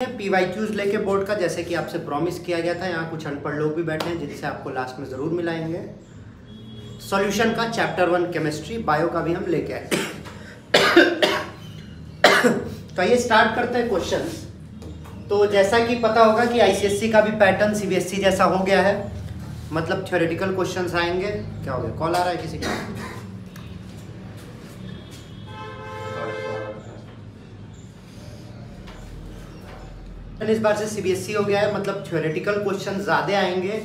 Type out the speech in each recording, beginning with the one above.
PYQs लेके board का, जैसे कि आपसे प्रॉमिस किया गया था। यहाँ कुछ अनपढ़ लोग भी बैठे हैं जिनसे आपको लास्ट में ज़रूर मिलाएंगे। सॉल्यूशन का चैप्टर 1 केमिस्ट्री, बायो का भी हम लेके आए। तो ये स्टार्ट करते हैं क्वेश्चंस। तो जैसा कि पता होगा कि ICSE का भी पैटर्न CBSE जैसा हो गया है, मतलब थ्योरेटिकल क्वेश्चंस आएंगे। क्या हो गया, कॉल आ रहा है किसी का? इस बार से CBSE हो गया है, मतलब थ्योरेटिकल क्वेश्चन ज़्यादा आएंगे,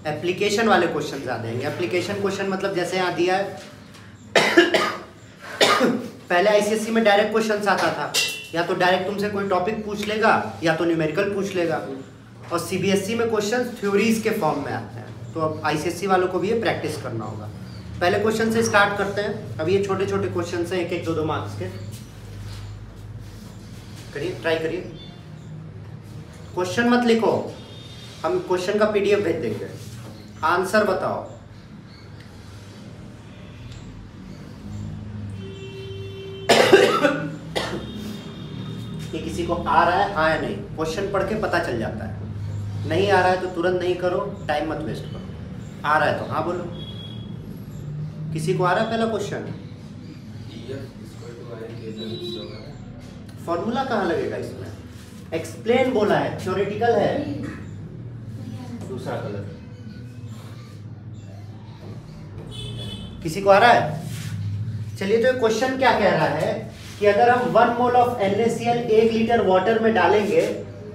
एप्लीकेशन वाले क्वेश्चन ज़्यादा आएंगे। एप्लीकेशन क्वेश्चन मतलब जैसे यहाँ दिया है पहले ICSE में डायरेक्ट क्वेश्चन आता था, या तो डायरेक्ट तुमसे कोई टॉपिक पूछ लेगा या तो न्यूमेरिकल पूछ लेगा, और CBSE में क्वेश्चन थ्योरीज के फॉर्म में आते हैं। तो अब ICSE वालों को भी ये प्रैक्टिस करना होगा। पहले क्वेश्चन से स्टार्ट करते हैं। अब ये छोटे छोटे क्वेश्चन हैं, 1-1, 2-2 मार्क्स के। करिए, ट्राई करिए। क्वेश्चन मत लिखो, हम क्वेश्चन का PDF भेज देंगे। आंसर बताओ। कि किसी को आ रहा है हाँ या नहीं, क्वेश्चन पढ़ के पता चल जाता है। नहीं आ रहा है तो तुरंत नहीं करो, टाइम मत वेस्ट करो। आ रहा है तो हाँ बोलो। किसी को आ रहा है पहला क्वेश्चन? फॉर्मूला कहाँ लगेगा इसमें? एक्सप्लेन बोला है, थ्योरेटिकल है। दूसरा कलर किसी को आ रहा है? चलिए, तो क्वेश्चन क्या कह रहा है कि अगर हम 1 mole of NaCl 1 litre water में डालेंगे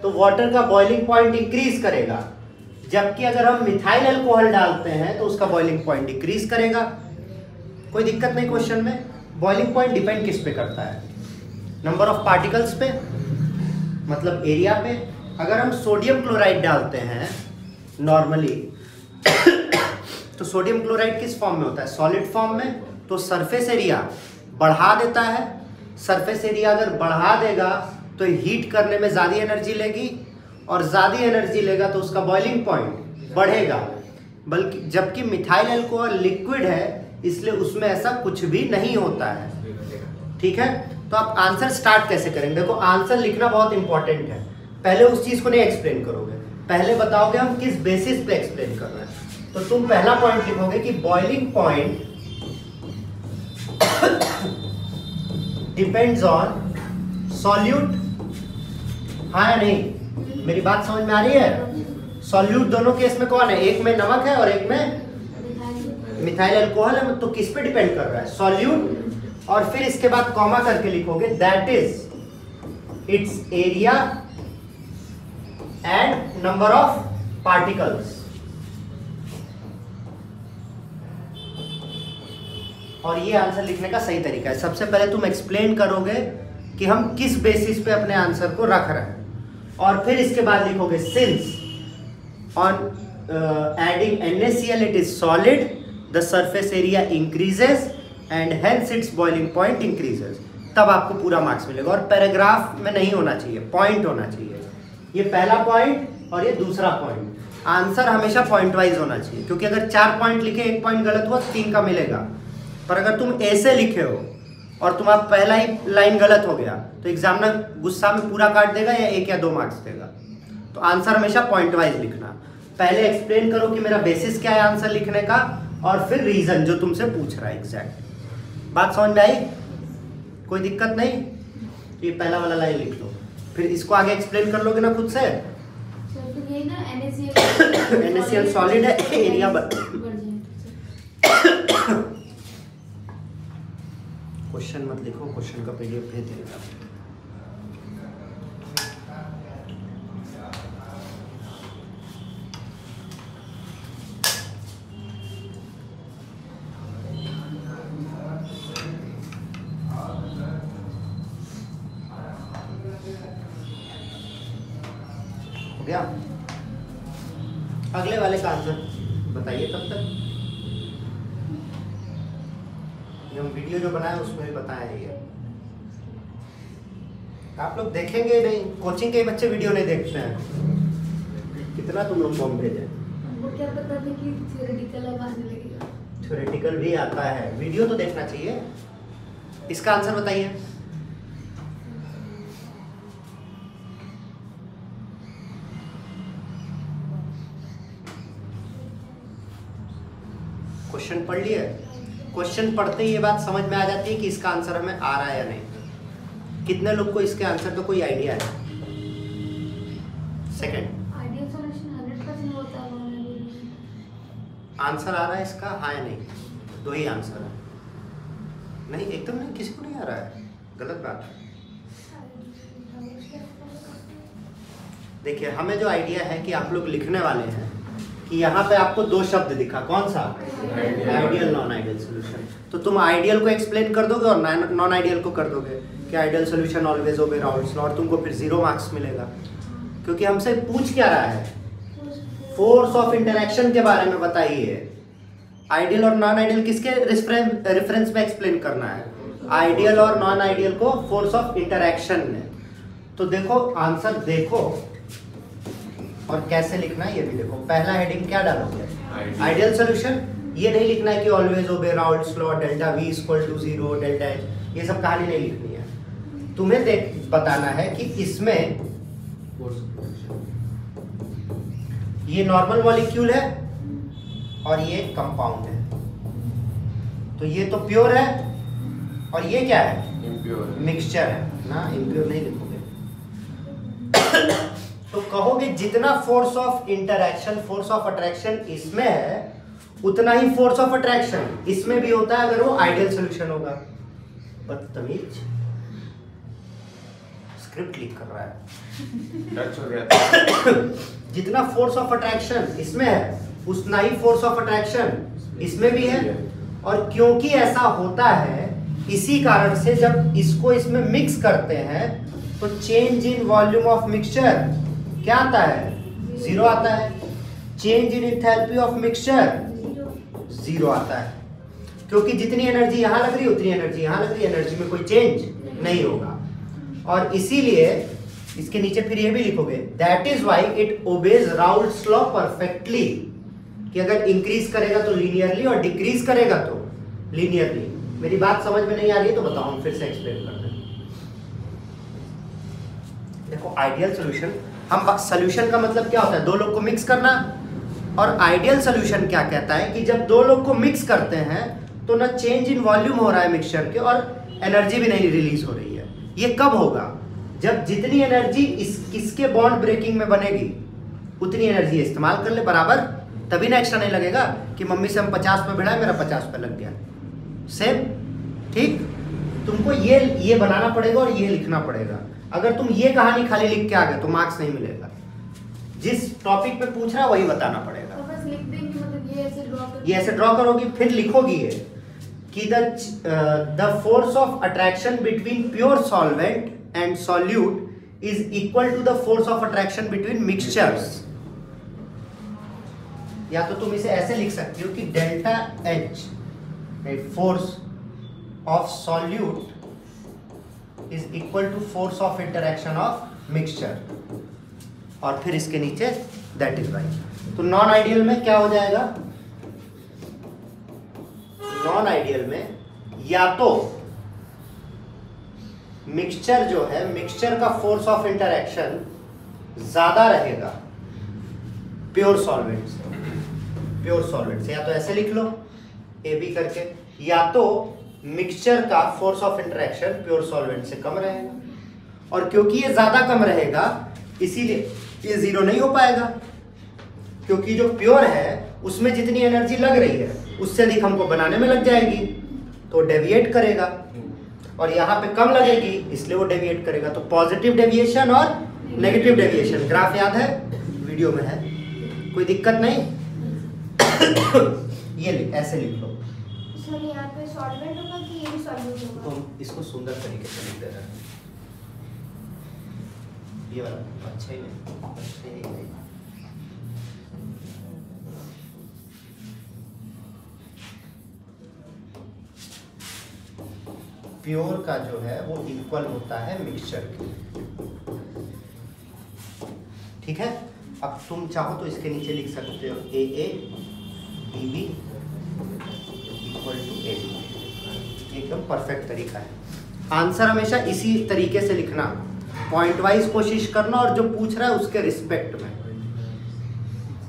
तो वाटर का बॉइलिंग पॉइंट इंक्रीज करेगा, जबकि अगर हम मिथाइल अल्कोहल डालते हैं तो उसका बॉइलिंग पॉइंट डिक्रीज करेगा। कोई दिक्कत नहीं क्वेश्चन में। बॉइलिंग पॉइंट डिपेंड किस पे करता है? नंबर ऑफ पार्टिकल्स पे, मतलब एरिया पे। अगर हम सोडियम क्लोराइड डालते हैं नॉर्मली तो सोडियम क्लोराइड किस फॉर्म में होता है? सॉलिड फॉर्म में। तो सरफेस एरिया बढ़ा देता है। सरफेस एरिया अगर बढ़ा देगा तो हीट करने में ज़्यादा एनर्जी लेगी, और ज़्यादा एनर्जी लेगा तो उसका बॉइलिंग पॉइंट बढ़ेगा। बल्कि जबकि मिथाइल अल्कोहल लिक्विड है, इसलिए उसमें ऐसा कुछ भी नहीं होता है। ठीक है, तो आप आंसर स्टार्ट कैसे करेंगे? देखो, आंसर लिखना बहुत इंपॉर्टेंट है। पहले उस चीज को नहीं एक्सप्लेन करोगे, पहले बताओगे हम किस बेसिस पे एक्सप्लेन कर रहे हैं। तो तुम पहला पॉइंट लिखोगे कि boiling point depends on solute. हाँ या नहीं? मेरी बात समझ में आ रही है? सॉल्यूट दोनों केस में कौन है? एक में नमक है और एक में मिथाइल अल्कोहल है। तो किस पे डिपेंड कर रहा है? सॉल्यूट। और फिर इसके बाद कॉमा करके लिखोगे that is it's area and number of particles. और ये आंसर लिखने का सही तरीका है। सबसे पहले तुम एक्सप्लेन करोगे कि हम किस बेसिस पे अपने आंसर को रख रहे हैं, और फिर इसके बाद लिखोगे since on adding NaCl it is solid the surface area increases and hence it's boiling point increases. तब आपको पूरा मार्क्स मिलेगा। और पैराग्राफ में नहीं होना चाहिए, पॉइंट होना चाहिए। ये पहला पॉइंट और ये दूसरा पॉइंट। आंसर हमेशा पॉइंट वाइज होना चाहिए, क्योंकि अगर 4 पॉइंट लिखे, 1 पॉइंट गलत हुआ 3 का मिलेगा। पर अगर तुम ऐसे लिखे हो और तुम्हारा पहला ही लाइन गलत हो गया तो एग्जामिनर गुस्सा में पूरा काट देगा या 1 या 2 मार्क्स देगा। तो आंसर हमेशा पॉइंट वाइज लिखना। पहले एक्सप्लेन करो कि मेरा बेसिस क्या है आंसर लिखने का, और फिर रीजन जो तुमसे पूछ रहा है एग्जैक्ट। बात समझ में आई? कोई दिक्कत नहीं? ये पहला वाला लाइन लिख लो, फिर इसको आगे एक्सप्लेन कर लोगे ना खुद से। NaCl सॉलिड है, एरिया क्वेश्चन मत लिखो, क्वेश्चन का PDF भेज देगा। हो गया? अगले वाले का आंसर बताइए तब तक। हम वीडियो जो बनाए उसमें भी बताया है ये। आप लोग देखेंगे नहीं, कोचिंग के बच्चे वीडियो नहीं देखते हैं। कितना तुम लोग फॉर्म भेजे? वो क्या पता था कि थ्योरेटिकल अब आने लगेगा। थ्योरेटिकल भी आता है, वीडियो तो देखना चाहिए। इसका आंसर बताइए। क्वेश्चन पढ़ लिया? क्वेश्चन पढ़ते ही ये बात समझ में आ जाती है कि इसका आंसर हमें आ रहा है या नहीं। कितने लोग को इसके आंसर का कोई आइडिया है? सेकंड, आइडियल सॉल्यूशन 100% होता है। आंसर आ रहा है इसका, हाँ या नहीं? दो ही आंसर है। नहीं, एकदम नहीं, किसी को नहीं आ रहा है, गलत बात है। देखिए, हमें जो आइडिया है कि आप लोग लिखने वाले हैं कि यहाँ पे आपको दो शब्द दिखा, कौन सा? Ideal, non ideal solution. तो तुम आइडियल को एक्सप्लेन कर दोगे और नॉन आइडियल को कर दोगे कि ideal solution always obey Raoult's law, और तुमको फिर 0 मार्क्स मिलेगा। क्योंकि हमसे पूछ क्या रहा है? फोर्स ऑफ इंटरेक्शन के बारे में बताइए। आइडियल और नॉन आइडियल किसके रेफरेंस में एक्सप्लेन करना है? आइडियल और नॉन आइडियल को फोर्स ऑफ इंटरेक्शन में। तो देखो, आंसर देखो और कैसे लिखना है ये भी देखो। पहला हेडिंग क्या डालोगे? Ideal solution. ये नहीं लिखना है कि always obey Raoult's law, delta V equal to 0, delta H, ये सब कहानी नहीं लिखनी है। तुम्हें बताना है कि इसमें ये नॉर्मल मॉलिक्यूल है और ये कंपाउंड है, तो ये तो प्योर है और ये क्या है? इम्प्योर, मिक्सचर है ना। इम्प्योर नहीं लिखोगे तो कहोगे जितना force of interaction, force of attraction इसमें है, उतना ही फोर्स ऑफ अट्रैक्शन इसमें भी होता है अगर वो आइडियल सॉल्यूशन होगा। बदतमीज, स्क्रिप्ट लीक कर रहा है। टच हो गया। जितना फोर्स ऑफ अट्रैक्शन इसमें है, उतना ही फोर्स ऑफ अट्रैक्शन इसमें भी है। और क्योंकि ऐसा होता है, इसी कारण से जब इसको इसमें मिक्स करते हैं तो change in volume of mixture क्या आता है? 0 आता है। Change in enthalpy of mixture 0 आता है। क्योंकि जितनी एनर्जी यहाँ लग रही है उतनी एनर्जी यहाँ लग रही है, एनर्जी में कोई चेंज नहीं होगा। और इसीलिए इसके नीचे फिर ये भी लिखोगे, that is why it obeys Raoult's law perfectly, कि अगर इंक्रीज करेगा तो लीनियरली और डिक्रीज करेगा तो लीनियरली। मेरी बात समझ में नहीं आ रही है तो बताओ, हम फिर से एक्सप्लेन करते हैं। देखो, आइडियल सॉल्यूशन, हम सॉल्यूशन का मतलब क्या होता है? दो लोग को मिक्स करना। और आइडियल सॉल्यूशन क्या कहता है कि जब दो लोग को मिक्स करते हैं तो ना चेंज इन वॉल्यूम हो रहा है मिक्सचर के और एनर्जी भी नहीं रिलीज हो रही है। ये कब होगा? जब जितनी एनर्जी इसके बॉन्ड ब्रेकिंग में बनेगी उतनी एनर्जी इस्तेमाल कर ले बराबर, तभी ना एक्स्ट्रा नहीं लगेगा कि मम्मी से हम 50 पे भिड़ाए, मेरा 50 पे लग गया। सेम, ठीक? तुमको ये बनाना पड़ेगा और ये लिखना पड़ेगा। अगर तुम ये कहानी खाली लिख के आ गए तो मार्क्स नहीं मिलेगा। जिस टॉपिक पे पूछ रहा है वही बताना पड़ेगा। तो बस लिख देंगे, मतलब ये ऐसे ड्रॉ करोगी, फिर लिखोगी ये कि the force of attraction between pure solvent and solute is equal to the force of attraction between mixtures. या तो तुम इसे ऐसे लिख सकती हो कि delta H force of solute is equal to force of interaction of mixture, और फिर इसके नीचे दैट इज वाई। तो नॉन आइडियल में क्या हो जाएगा? नॉन आइडियल में या तो मिक्सचर जो है, मिक्सचर का फोर्स ऑफ इंटरेक्शन ज्यादा रहेगा प्योर सॉल्वेंट से। प्योर सॉल्वेंट से या तो ऐसे लिख लो ए बी करके, या तो मिक्सचर का force of interaction pure solvent से कम रहेगा। और क्योंकि ये ज्यादा कम रहेगा इसीलिए ये 0 नहीं हो पाएगा, क्योंकि जो प्योर है उसमें जितनी एनर्जी लग रही है उससे अधिक हमको बनाने में लग जाएगी, तो डेविएट करेगा। और यहाँ पे कम लगेगी इसलिए वो डेविएट करेगा। तो पॉजिटिव डेविएशन और नेगेटिव डेविएशन, ग्राफ याद है, वीडियो में है, कोई दिक्कत नहीं। ये ऐसे लिख लो। सर यहाँ पे सॉल्वेंट होगा कि ये भी सॉल्यूट होगा? तो इसको सुंदर तरीके से लिख दे रहा है। ये वाला अच्छा ही नहीं, अच्छा ही नहीं। प्योर का जो है वो इक्वल होता है मिक्सचर के, ठीक है। अब तुम चाहो तो इसके नीचे लिख सकते हो AA BB equal to AB। एकदम परफेक्ट तरीका है। आंसर हमेशा इसी तरीके से लिखना, पॉइंट वाइज कोशिश करना, और जो पूछ रहा है उसके रिस्पेक्ट में।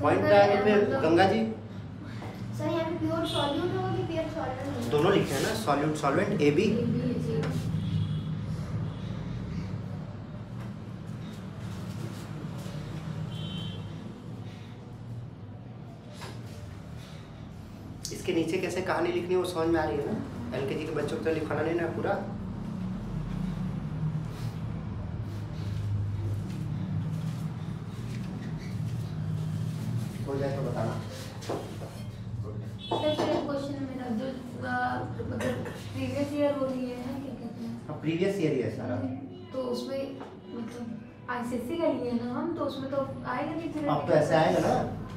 पॉइंट पे गंगा जी सर यहाँ पे प्योर सॉल्यूट होगा कि प्योर सॉल्वेंट? दोनों लिखे हैं ना, सॉल्यूट सॉल्वेंट ए बी। इसके नीचे कैसे कहानी लिखनी है वो समझ में आ रही है ना? एलकेजी के बच्चों को तो लिखाना नहीं ना पूरा। हो जाए तो बताना। क्वेश्चन मेरा जो मतलब प्रीवियस ईयर हो रही है ना, क्या कहते हैं? प्रीवियस ईयर ही है सारा। तो उसमें मतलब आईसीएससी का लिए ना हम, तो उसमें तो आएगा नहीं। अब तो ऐसे आएगा ना,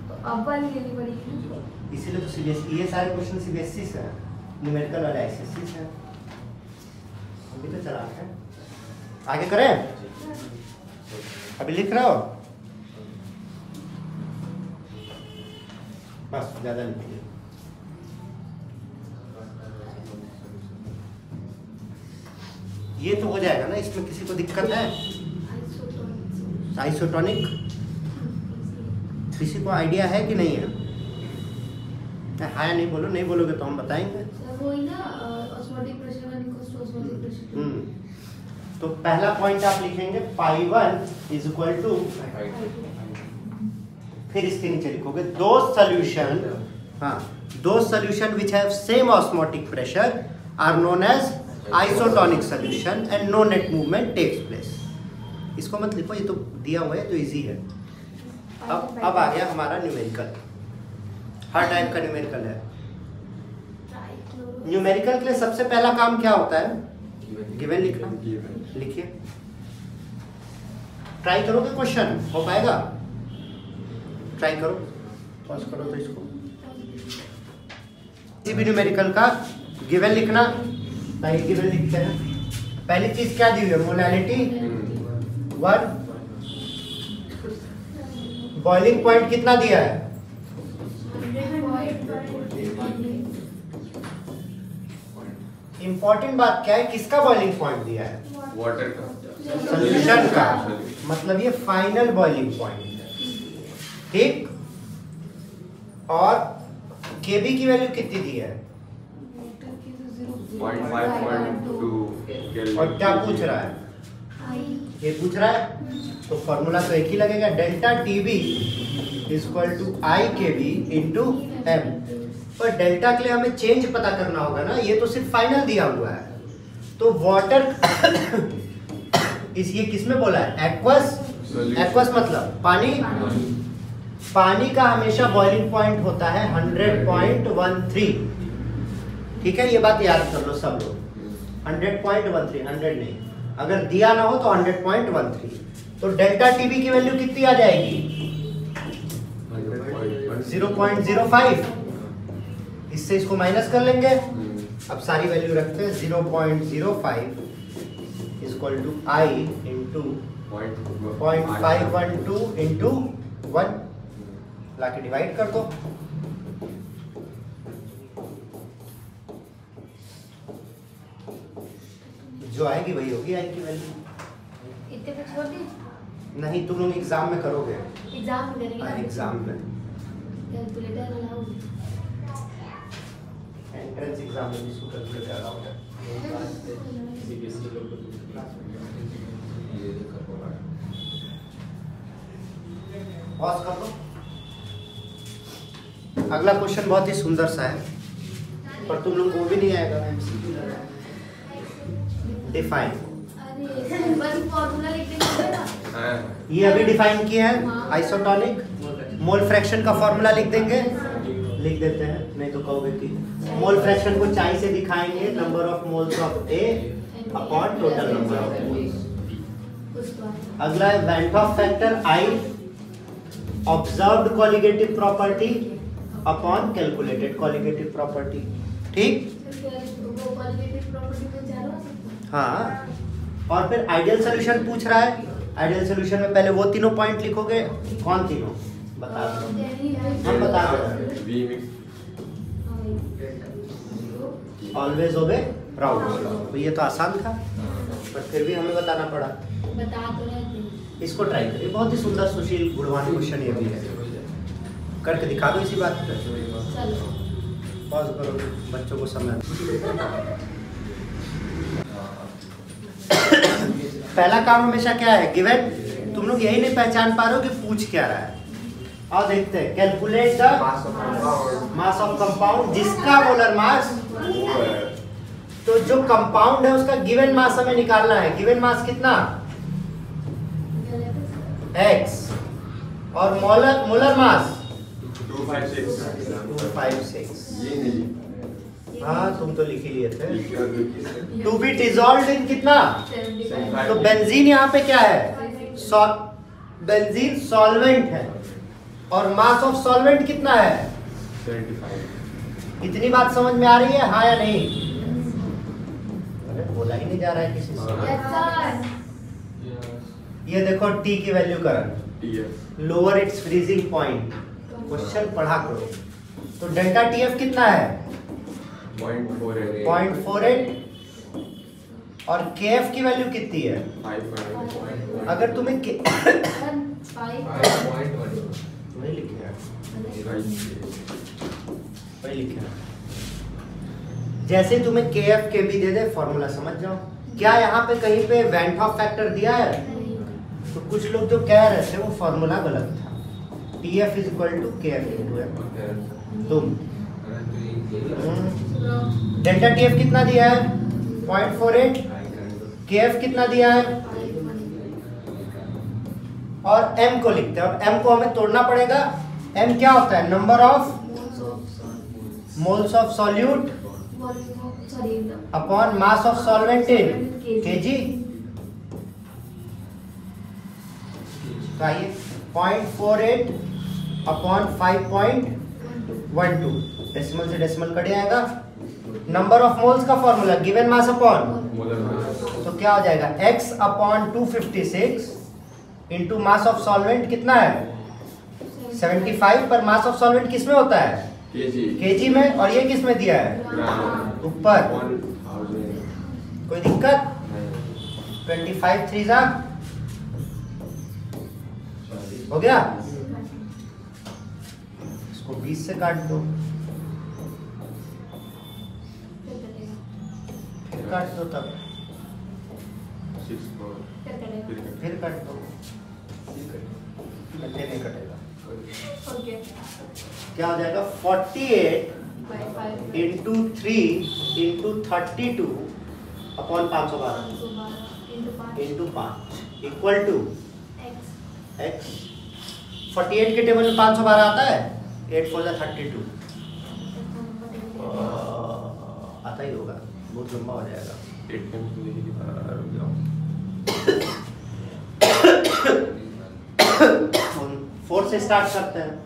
तो अब वाली लेनी पड़ेगी ना। इसीलिए तो सीबीएसई, ये सारे क्वेश्चन सीबीएसई से है, न्यूमेरिकल वाले आईसीएसई से है। अभी तो चला है, आगे करें? अभी लिख रहा हो? बस ज्यादा लिखिए। ये तो हो जाएगा ना, इसमें किसी को दिक्कत है? आइसोटोनिक किसी को आइडिया है कि नहीं है? हाँ नहीं बोलो, नहीं बोलोगे तो हम बताएंगे। वही ना, osmotic pressure one equals to osmotic pressure. तो पहला पॉइंट आप लिखेंगे पाई 1 इज इक्वल टू, फिर इसके नीचे लिखोगे दो सॉल्यूशन, हाँ, दो solution which have same osmotic pressure are known as isotonic solution and no net movement takes place. इसको मत लिखो, ये तो दिया हुआ है तो इजी है। अब आ गया हमारा न्यूमेरिकल। हर टाइप का न्यूमेरिकल है। न्यूमेरिकल के लिए सबसे पहला काम क्या होता है? गिवन लिखना। लिखिए, ट्राई करोगे, क्वेश्चन हो पाएगा? ट्राई करो, पॉज करो तो इसको। किसी भी न्यूमेरिकल का गिवन लिखना। पहले गिवन लिखते हैं। पहली चीज क्या दी हुई है? मोलैलिटी 1, बॉइलिंग पॉइंट कितना दिया है? इंपॉर्टेंट बात क्या है, किसका बॉइलिंग पॉइंट दिया है? वाटर का, सॉल्यूशन का, मतलब ये फाइनल बॉइलिंग पॉइंट है, ठीक। और केबी की वैल्यू कितनी दी है? 0.5.2 और क्या पूछ रहा है? ये पूछ रहा है, तो फॉर्मूला तो एक ही लगेगा, delta TB equal to I के बी इंटू एम। पर डेल्टा के लिए हमें चेंज पता करना होगा ना, ये तो सिर्फ फाइनल दिया हुआ है। तो वाटर ये किस में बोला है? एक्वस। एक्वस मतलब पानी। पानी का हमेशा बॉइलिंग पॉइंट होता है 100.13, ठीक है, ये बात याद कर लो सब लोग। 100.13, 100 नहीं, अगर दिया ना हो तो 100.13। तो डेल्टा टीबी की वैल्यू कितनी आ जाएगी? 0.05। इससे इसको माइनस कर लेंगे। अब सारी वैल्यू रखते हैं। 0.05 equal to I into 0.512 into 1, लाके डिवाइड कर दो। जो आएगी वही होगी आई की वैल्यू। इतने पे छोड़ दी? नहीं, तुम लोग एग्जाम में करोगे। एग्जाम में करेंगे ना? एग्जाम में, कैलकुलेटर अलाउड। एंट्रेंस एग्जाम में इसको कैलकुलेटर अलाउड है। पॉज कर दो। अगला क्वेश्चन बहुत ही सुंदर सा है, पर तुम लोग को भी नहीं आएगा। डिफाइन, अरे बस फॉर्मूला लिख देंगे। ये अभी डिफाइन किया है आइसोटोनिक। मोल फ्रैक्शन का फॉर्मूला लिख देंगे, लिख देते हैं, नहीं तो कहोगे कि मोल फ्रैक्शन को चाई से दिखाएंगे, number of moles of A upon total number of moles. अगला है went of factor I, observed colligative property upon calculated colligative property, ठीक। हाँ, और फिर आइडियल सॉल्यूशन पूछ रहा है। आइडियल सॉल्यूशन में पहले वो तीनों पॉइंट लिखोगे। कौन तीनों? बता दो, हम बता दो। ऑलवेज ओबे राउल्स लॉ। तो ये तो आसान था, पर फिर भी हमें बताना पड़ा। बता तो रहे थे। इसको ट्राई करिए, बहुत ही सुंदर सुशील गुणवान क्वेश्चन ये भी है, करके दिखा दो इसी बात पे। चलो पॉज करो, बच्चों को समय। पहला काम हमेशा क्या है, गिवन। तुम लोग यही नहीं पहचान पा रहे हो कि पूछ क्या रहा है। और देखते हैं, calculate the mass of compound, जिसका मोलर मास, तो जो कंपाउंड है उसका गिवन मास हमें निकालना है। गिवन मास कितना, x, और मोलर मास 256। हाँ तुम तो लिख ही लिए थे। टू बी डिसॉल्व्ड इन कितना, तो बेंजीन यहाँ पे क्या है, बेंजीन सॉल्वेंट है, और मास ऑफ सॉल्वेंट कितना है 75। इतनी बात समझ में आ रही है, हाँ या नहीं? अरे बोला ही नहीं जा रहा है किसी से। ये देखो T की वैल्यू कर, lower it's freezing point. Question पढ़ा करो। तो डेल्टा TF कितना है 0.48, और KF की वैल्यू कितनी है, अगर तुम्हें वही लिखे हैं, वही लिखे हैं। जैसे तुम्हें KF के भी दे दे, फॉर्मूला समझ जाओ। क्या यहाँ पे कहीं पे वैन हॉफ फैक्टर दिया है? तो कुछ लोग जो कह रहे थे वो फॉर्मूला गलत था। TF is equal to KF into M। तुम डेल्टा TF कितना दिया है 0.48, KF कितना दिया है, और M को लिखते हैं। अब M को हमें तोड़ना पड़ेगा। M क्या होता है, number of moles of solute upon mass of solvent in kg। तो आइए 0.48 अपॉन 5.12, डेसिमल से डेसिमल कट जाएगा। नंबर ऑफ मोल्स का फॉर्मूला गिवन मास अपॉन, तो क्या हो जाएगा x upon 256 into mass of solvent कितना है 75, पर मास ऑफ सॉल्वेंट किस में होता है kg में, और ये किस में दिया है ऊपर। कोई दिक्कत? 25 3 हो गया। इसको 20 से काट दो, फिर काट दो, तब फिर काट दो, नहीं कटेगा। क्या हो जाएगा 48 into 3 into 32 upon 512 into 5 equal to x। 48 के टेबल में 512 आता है, 8 4 32 आता ही होगा, बहुत लंबा हो जाएगा। 4 से स्टार्ट करते हैं।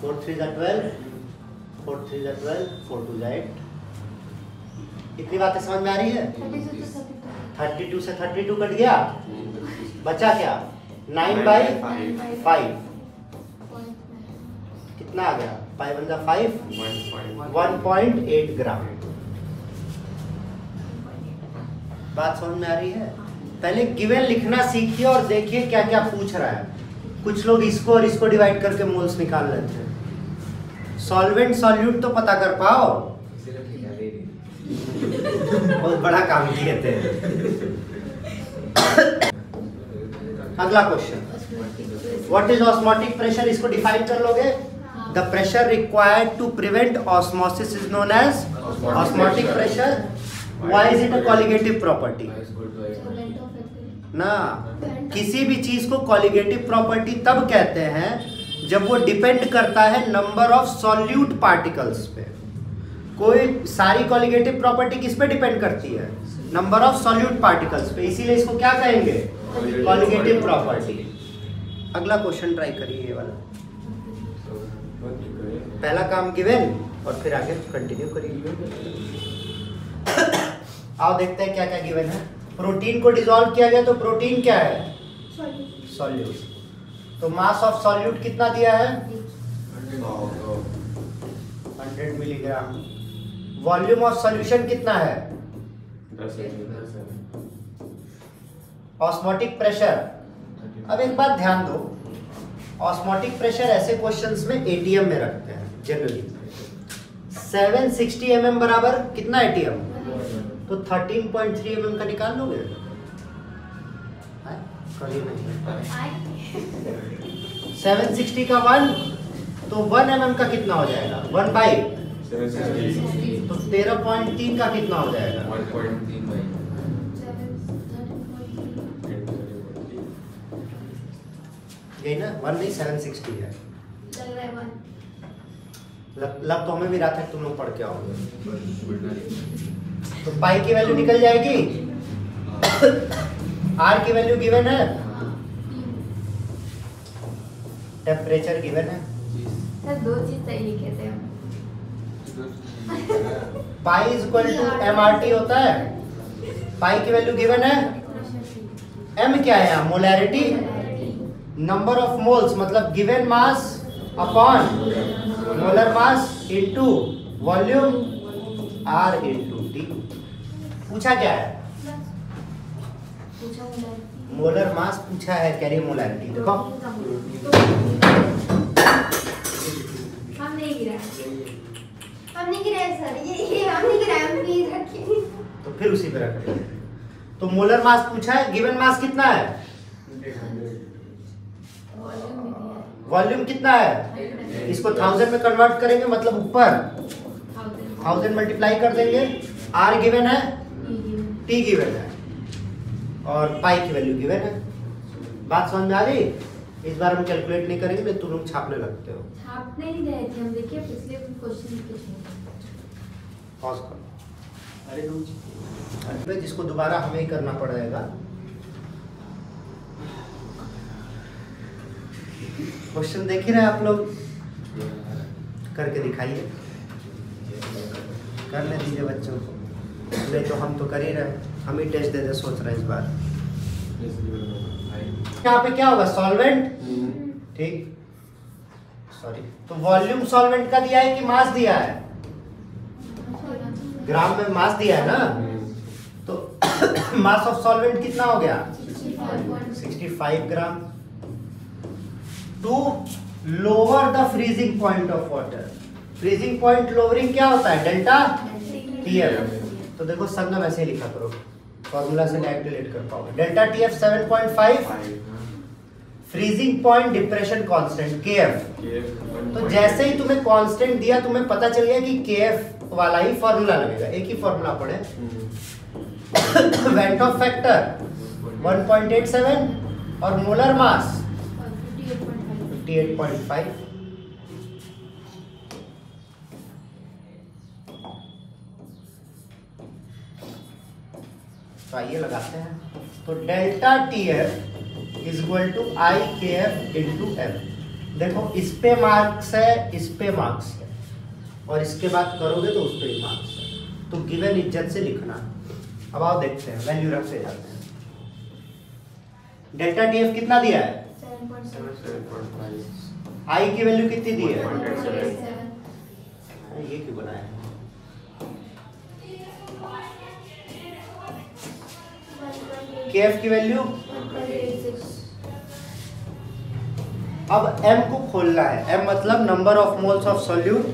4 3 12, 4 3 12, 4 2 8। इतनी बातें समझ में आ रही है? 32 से 32 कट गया, बचा क्या 9/5। कितना आ गया 5 × 5 1.8 ग्राम। बात समझ में आ रही है? पहले गिवन लिखना सीखिए और देखिए क्या क्या पूछ रहा है। कुछ लोग इसको और इसको डिवाइड करके मोल्स निकाल लेते हैं। सॉल्वेंट सॉल्यूट तो पता कर पाओ, बहुत बड़ा काम किए थे। अगला question, what is osmotic pressure, इसको डिफाइन कर लोगे। The pressure required to prevent osmosis is known as osmotic pressure. Why is it a colligative property ना। किसी भी चीज को कॉलिगेटिव प्रॉपर्टी तब कहते हैं जब वो डिपेंड करता है नंबर ऑफ सॉल्यूट पार्टिकल्स पे। कोई सारी कॉलिगेटिव प्रॉपर्टी किस पे डिपेंड करती है, नंबर ऑफ सॉल्यूट पार्टिकल्स पे, इसीलिए इसको क्या कहेंगे कॉलिगेटिव प्रॉपर्टी। अगला क्वेश्चन ट्राई करिए ये वाला। पहला काम गिवन और फिर आगे कंटिन्यू करिए। आओ देखते हैं क्या क्या गिवन है। प्रोटीन को डिसॉल्व किया गया तो प्रोटीन क्या है सॉल्यूट। तो मास ऑफ सॉल्यूट कितना दिया है 100 मिलीग्राम। वॉल्यूम ऑफ सॉल्यूशन कितना है ऑस्मोटिक प्रेशर। अब एक बात ध्यान दो, ऑस्मोटिक प्रेशर ऐसे क्वेश्चंस में एटीएम में रखते हैं जनरली। 760 mm बराबर कितना एटीएम? तो 13.3 mm का निकाल लोगे? करिए नहीं। 760 का 1 तो 1 mm का कितना हो जाएगा? 1/760 तो 13.3 का कितना हो जाएगा? 1.3 भाई। यही ना, 1 नहीं 760 है। लग रहा है 1। लग तो हमें भी रहा था कि तुम लोग पढ़ के आओगे। तो पाई की वैल्यू निकल जाएगी। आर की वैल्यू गिवन है, टेम्परेचर गिवन है। सर 2 चीज सही लिखे थे हम। Pi is equal to mRT होता है। पाई की वैल्यू गिवन है। m क्या है यहाँ? मोलैरिटी, नंबर ऑफ मोल्स मतलब given mass upon molar mass into volume r into t। पूछा क्या है? पूछा मोलर मास पूछा है, कैरियर मोलैरिटी। देखो हम नहीं गिराए सर, ये हम नहीं गिराए, हम नहीं रखे। तो फिर उसी पे रख देंगे। तो मोलर मास पूछा है, गिवन मास कितना है? वॉल्यूम कितना है? इसको 1000 में कन्वर्ट करेंगे मतलब ऊपर 1000 मल्टीप्लाई कर देंगे। r गिवन है, t गिवन है और पाई की वैल्यू गिवन है। बात समझ में आ गई? इस बार हम कैलकुलेट नहीं करेंगे, नहीं तुम लोग छापने लगते हो। छापने नहीं रहे थे हम, देखिए पिछले क्वेश्चन कुछ पॉज करो। अरे जिसको दोबारा हमें ही करना पड़ेगा। क्वेश्चन देख ही रहे आप लोग, करके दिखाइए। करने दीजिए बच्चों को, नहीं तो हम तो कर ही रहे, हम ही टेस्ट दे दे सोच रहे हैं इस बार। यहाँ पे क्या होगा? सॉल्वेंट, ठीक। सॉरी, तो वॉल्यूम सॉल्वेंट का दिया है कि मास दिया है? ग्राम में मास दिया है ना, तो मास ऑफ सॉल्वेंट कितना हो गया? 65 gram. To lower the freezing point of water. Freezing point lowering क्या होता है? Delta TF. तो देखो संगम ऐसे लिखा करो, फॉर्मूला से डायरेक्ट रिलेट कर पाओगे। Delta TF 7.5, freezing point depression constant KF. तो जैसे ही तुम्हें कांस्टेंट दिया, तुम्हें पता चल गया कि केएफ वाला ही फॉर्मूला लगेगा। एक ही फॉर्मूला पढ़े। वेंट ऑफ फैक्टर 1.87 और मोलर मास 58.5। तो आइए लगाते हैं। तो delta TF is equal to I K F into F. देखो इस पे मार्क्स है, इस पे मार्क्स है, और इसके बाद करोगे तो उस पे ही मार्क्स है। तो गिवन इज्जत से लिखना। अब आओ देखते हैं, वैल्यू रखते जाते हैं। डेल्टा टीएफ कितना दिया है? 7.5। आई की वैल्यू कितनी दी है? 1.7। ये क्यों बनाया? केएफ की वैल्यू। 1.86। अब m को खोलना है। m मतलब number of moles of solute,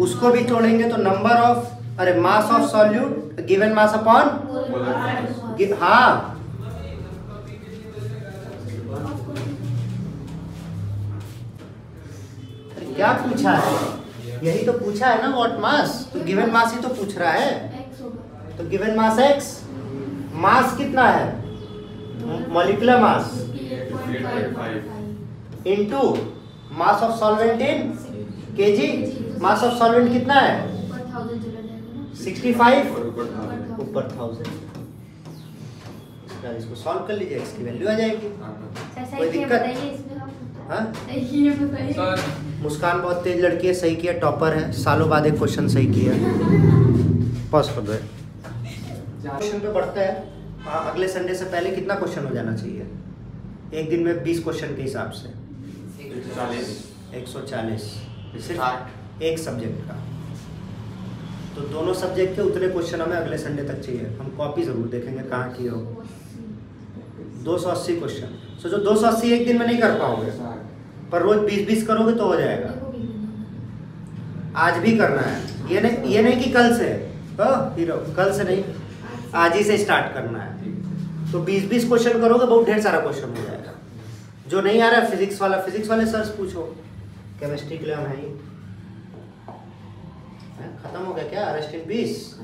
उसको भी जोड़ेंगे तो नंबर ऑफ, अरे mass of solute given mass upon, हाँ क्या पूछा है? यही तो पूछा है ना, व्हाट मास। तो गिवन मास ही तो पूछ रहा है। तो गिवन मास x, मास कितना है? Molecular mass into mass of solvent in KG. Mass of solvent कितना है? 65 ऊपर 1000। इसको सॉल्व कर लीजिए, x की वैल्यू आ जाएगी। कोई दिक्कत? हाँ, मुस्कान बहुत तेज लड़की है, सही किया, टॉपर है, सालों बाद एक क्वेश्चन सही किया। पॉज कर दो। क्वेश्चन पे बढ़ते हैं। अगले संडे से पहले कितना क्वेश्चन हो जाना चाहिए? एक दिन में 20 क्वेश्चन के हिसाब से 140 सिर्फ एक सब्जेक्ट का। तो दोनों सब्जेक्ट के उतने क्वेश्चन हमें अगले संडे तक चाहिए। हम कॉपी जरूर देखेंगे कहाँ की हो। 280 क्वेश्चन। सोचो 280 एक दिन में नहीं कर पाओगे, पर रोज 20-20 करोगे तो हो जाएगा। आज भी करना है, ये नहीं कि कल से, हीरो कल से नहीं, आज ही से स्टार्ट करना है। तो 20-20 क्वेश्चन करोगे, बहुत ढेर सारा क्वेश्चन हो जाएगा। जो नहीं आ रहा है फिजिक्स वाले सर से पूछो, केमिस्ट्री के लिए हम है ही। खत्म हो गया क्या? Rest in peace.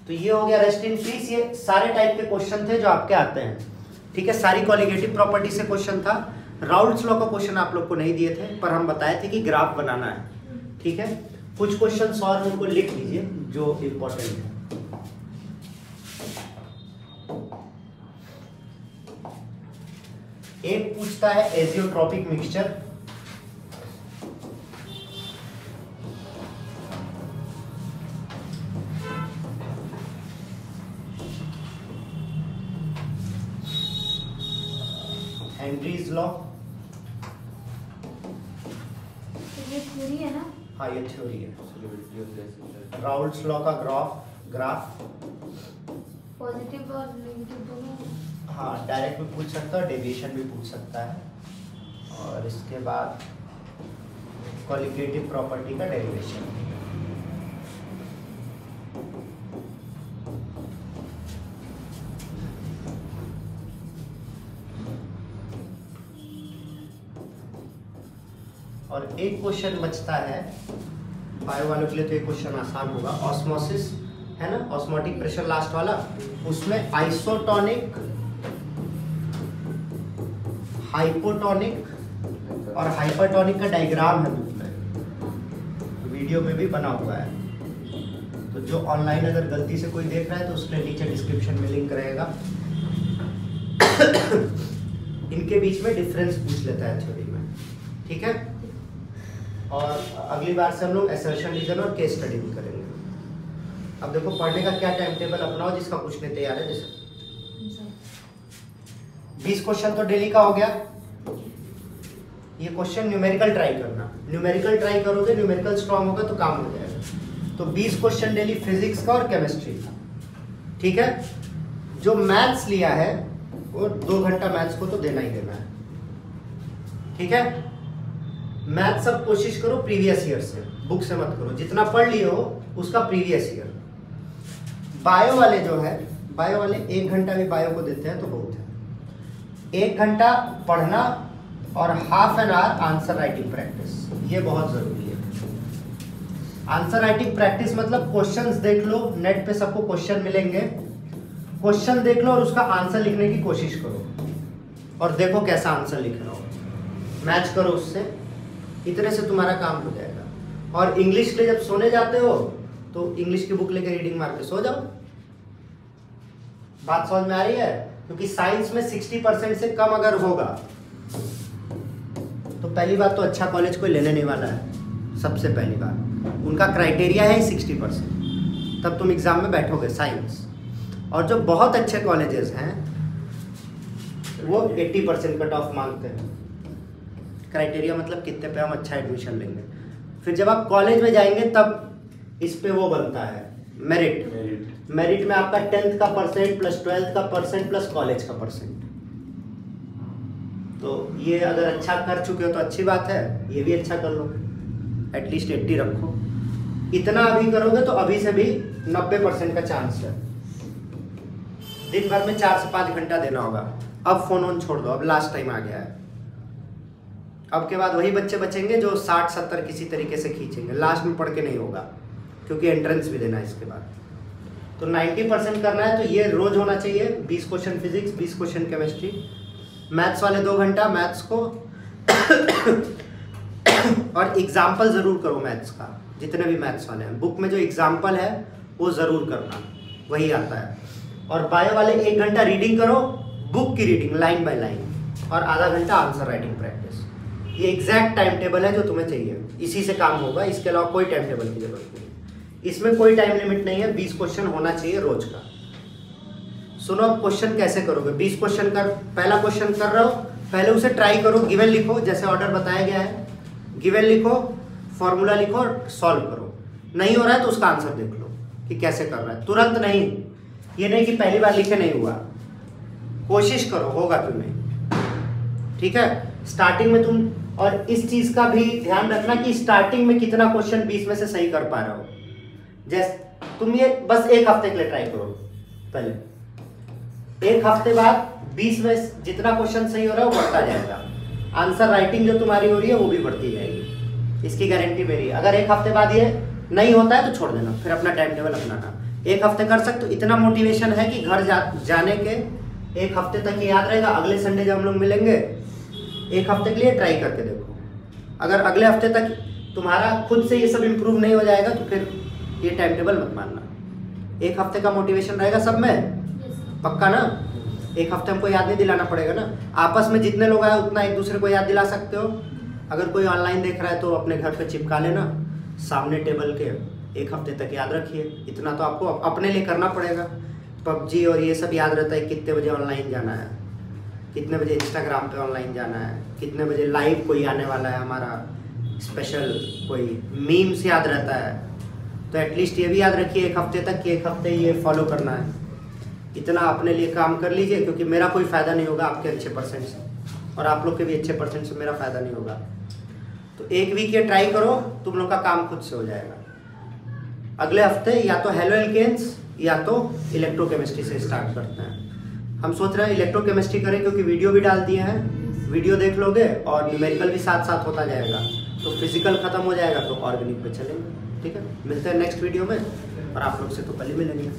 तो ये हो गया रेस्ट इन पीस। ये सारे टाइप के क्वेश्चन थे जो आपके आते हैं, ठीक है। सारी कॉलिगेटिव प्रॉपर्टी से क्वेश्चन था। राउल्ट्स लॉ का क्वेश्चन आप लोग को नहीं दिए थे, पर हम बताए थे कि ग्राफ बनाना है, ठीक है। कुछ क्वेश्चन और उनको लिख लीजिए जो इम्पोर्टेंट है। एक पूछता है एजियोट्रॉपिक मिक्सचर, हेनरीज लॉ। ये थ्योरी है ना? हाँ ये थ्योरी है। राउल्ट्स लॉ का ग्राफ पॉजिटिव और नेगेटिव दोनों। हाँ डायरेक्ट भी पूछ सकता है, डेविएशन भी पूछ सकता है। और इसके बाद कॉलिगेटिव प्रॉपर्टी का डेरिवेशन। और एक क्वेश्चन बचता है बायो वालों के लिए, तो एक क्वेश्चन आसान होगा। ऑस्मोसिस है ना, ऑस्मोटिक प्रेशर लास्ट वाला, उसमें आइसोटोनिक, हाइपोटोनिक और हाइपरटोनिक का डायग्राम है बुक में, वीडियो में भी बना हुआ है। तो जो ऑनलाइन अगर गलती से कोई देख रहा है तो उसके नीचे डिस्क्रिप्शन में लिंक रहेगा। इनके बीच में डिफरेंस पूछ लेता है थ्योरी में, ठीक है। और अगली बार से हम लोग असर्शन, रीजन और केस स्टडी भी करेंगे। अब देखो पढ़ने का क्या टाइम टेबल अपनाओ जिसका कुछ नहीं तैयार है। जैसे 20 क्वेश्चन तो डेली का हो गया। ये क्वेश्चन न्यूमेरिकल ट्राई करना, न्यूमेरिकल ट्राई करोगे, न्यूमेरिकल स्ट्रांग होगा तो काम हो जाएगा। तो 20 क्वेश्चन डेली फिजिक्स का और केमिस्ट्री का, ठीक है। जो मैथ्स लिया है वो 2 घंटा मैथ्स को तो देना ही देना है, ठीक है। मैथ सब कोशिश करो प्रीवियस ईयर से, बुक से मत करो। जितना पढ़ लिए हो उसका प्रीवियस ईयर। बायो वाले जो है, बायो वाले 1 घंटा भी बायो को देते हैं तो बहुत है। 1 घंटा पढ़ना और ½ an hour answer writing practice, ये बहुत जरूरी है। आंसर राइटिंग प्रैक्टिस मतलब क्वेश्चंस देख लो, नेट पे सबको क्वेश्चन मिलेंगे, क्वेश्चन देख लो और उसका आंसर लिखने की कोशिश करो और देखो कैसा आंसर लिख रहा हो, मैच करो उससे। इतने से तुम्हारा काम हो जाएगा। और इंग्लिश के लिए जब सोने जाते हो तो इंग्लिश की बुक लेकर रीडिंग मार के सो जाओ। बात समझ में आ रही है? क्योंकि साइंस में 60% से कम अगर होगा तो पहली बात तो अच्छा कॉलेज कोई लेने नहीं वाला है। सबसे पहली बात उनका क्राइटेरिया है 60%, तब तुम एग्जाम में बैठोगे साइंस। और जो बहुत अच्छे कॉलेजेस हैं वो 80% कट ऑफ मांगते हैं। क्राइटेरिया मतलब कितने पे हम अच्छा एडमिशन लेंगे। फिर जब आप कॉलेज में जाएंगे तब इस पे वो बनता है मेरिट। मेरिट में आपका 10th का परसेंट प्लस 12th का परसेंट प्लस कॉलेज का परसेंट। तो ये अगर अच्छा कर चुके हो तो अच्छी बात है, ये भी अच्छा कर लो, एटलीस्ट 80 रखो। इतना अभी करोगे तो अभी से भी 90% का चांस है। दिन भर में 4 से 5 घंटा देना होगा। अब फोन ऑन छोड़ दो, अब लास्ट टाइम आ गया है। अब के बाद वही बच्चे बचेंगे जो 60-70 किसी तरीके से खींचेंगे, लास्ट में पढ़ के नहीं होगा क्योंकि एंट्रेंस भी देना है इसके बाद। तो 90% करना है तो ये रोज होना चाहिए। 20 question physics, 20 question chemistry. Maths वाले 2 घंटा मैथ्स को और एग्जाम्पल ज़रूर करो मैथ्स का, जितने भी मैथ्स वाले हैं। बुक में जो एग्जाम्पल है वो ज़रूर करना, वही आता है। और बायो वाले 1 घंटा रीडिंग करो, बुक की रीडिंग लाइन बाय लाइन, और आधा घंटा आंसर राइटिंग प्रैक्टिस। ये एग्जैक्ट टाइम टेबल है जो तुम्हें चाहिए, इसी से काम होगा। इसके अलावा कोई टाइम टेबल की जरूरत नहीं। इसमें कोई टाइम लिमिट नहीं है, 20 क्वेश्चन होना चाहिए रोज का। सुनो अब क्वेश्चन कैसे करोगे। 20 क्वेश्चन कर, पहला क्वेश्चन कर रहे हो, पहले उसे ट्राई करो, गिवन लिखो जैसे ऑर्डर बताया गया है, गिवन लिखो, फॉर्मूला लिखो और सॉल्व करो। नहीं हो रहा है तो उसका आंसर देख लो कि कैसे कर रहा है, तुरंत नहीं। ये नहीं कि पहली बार लिखे नहीं हुआ, कोशिश करो, होगा क्यों नहीं। ठीक है, स्टार्टिंग में तुम, और इस चीज का भी ध्यान रखना कि स्टार्टिंग में कितना क्वेश्चन 20 में से सही कर पा रहे हो। जैसे तुम ये बस एक हफ्ते के लिए ट्राई करो, पहले एक हफ्ते बाद 20 में जितना क्वेश्चन सही हो रहा है वो बढ़ता जाएगा। आंसर राइटिंग जो तुम्हारी हो रही है वो भी बढ़ती जाएगी, इसकी गारंटी मेरी है। अगर एक हफ्ते बाद ये नहीं होता है तो छोड़ देना, फिर अपना टाइम टेबल अपनाना। एक हफ्ते कर सकते हो, इतना मोटिवेशन है कि घर जाने के एक हफ्ते तक ये याद रहेगा। अगले संडे जब हम लोग मिलेंगे, एक हफ्ते के लिए ट्राई करके देखो। अगर अगले हफ्ते तक तुम्हारा खुद से ये सब इम्प्रूव नहीं हो जाएगा तो फिर ये टाइम टेबल मत मानना। एक हफ्ते का मोटिवेशन रहेगा सब में, पक्का ना? एक हफ्ते हमको याद नहीं दिलाना पड़ेगा ना। आपस में जितने लोग आए उतना एक दूसरे को याद दिला सकते हो। अगर कोई ऑनलाइन देख रहा है तो अपने घर पे चिपका लेना सामने टेबल के, एक हफ्ते तक याद रखिए। इतना तो आपको अपने लिए करना पड़ेगा। पबजी और ये सब याद रहता है, कितने बजे ऑनलाइन जाना है, कितने बजे इंस्टाग्राम पे ऑनलाइन जाना है, कितने बजे लाइव कोई आने वाला है हमारा स्पेशल, कोई मीम्स याद रहता है। तो एटलीस्ट ये भी याद रखिए एक हफ्ते तक कि एक हफ्ते ये फॉलो करना है। इतना अपने लिए काम कर लीजिए, क्योंकि मेरा कोई फ़ायदा नहीं होगा आपके अच्छे परसेंट से, और आप लोग के भी अच्छे परसेंट से मेरा फ़ायदा नहीं होगा। तो एक वीक ये ट्राई करो, तुम लोग का काम खुद से हो जाएगा। अगले हफ्ते या तो हेलो एल्केन्स या तो इलेक्ट्रोकेमिस्ट्री से स्टार्ट करते हैं। हम सोच रहे हैं इलेक्ट्रोकेमिस्ट्री करें, क्योंकि वीडियो भी डाल दिए हैं, वीडियो देख लोगे और न्यूमेरिकल भी साथ साथ होता जाएगा। तो फिजिकल खत्म हो जाएगा तो ऑर्गेनिक पे चलेंगे। ठीक है, मिलते हैं नेक्स्ट वीडियो में, और आप लोग से तो कल ही मिलेंगे।